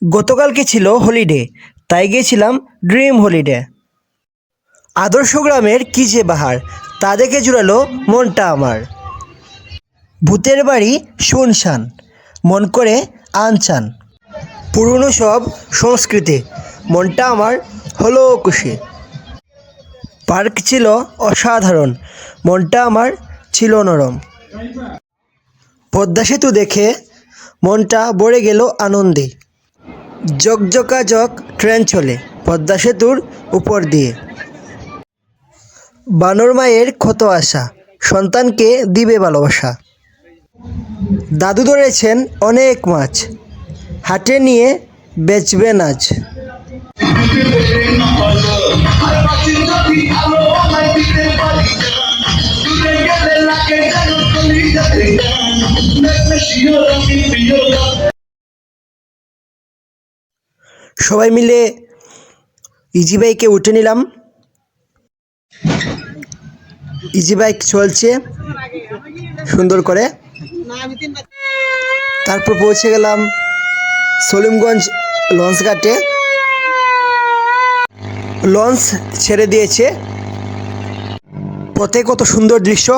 গতকালকে ছিল হলিডে, তাই গিয়েছিলাম ড্রিম হলিডে। আদর্শ গ্রামের কি যে বাহার, তা দেখে জুড়ালো মনটা আমার। ভূতের বাড়ি শুনশান, মন করে আনচান। পুরনো সব সংস্কৃতি, মনটা আমার হলো খুশি। পার্ক ছিল অসাধারণ, মনটা আমার ছিল নরম। পদ্মা সেতু দেখে মনটা ভরে গেল আনন্দে। জকজকাজক ট্রেন চলে পদ্মা সেতুর উপর দিয়ে। বানর মায়ের কত আশা, সন্তানকে দিবে ভালোবাসা। দাদু ধরেছেন অনেক মাছ, হাটে নিয়ে বেচবেন আজ। সবাই মিলে ইজি বাইকে উঠে নিলাম। ইজি বাইক চলছে সুন্দর করে। তারপর পৌঁছে গেলাম সলিমগঞ্জ লঞ্চ ঘাটে। লঞ্চ ছেড়ে দিয়েছে, পথে কত সুন্দর দৃশ্য।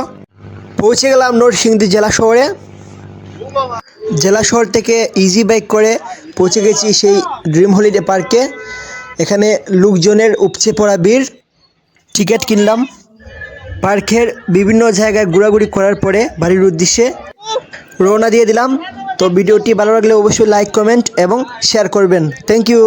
পৌঁছে গেলাম নরসিংদী জেলা শহরে। জেলা শহর থেকে ইজি বাইক করে পৌঁছে গেছি সেই ড্রিম হলিডে পার্কে। এখানে লোকজনের উপচে পড়া ভিড়। টিকিট কিনলাম। পার্কের বিভিন্ন জায়গায় ঘোরাঘুরি করার পরে বাড়ির উদ্দেশ্যে রওনা দিয়ে দিলাম। তো ভিডিওটি ভালো লাগলে অবশ্যই লাইক, কমেন্ট এবং শেয়ার করবেন। Thank you.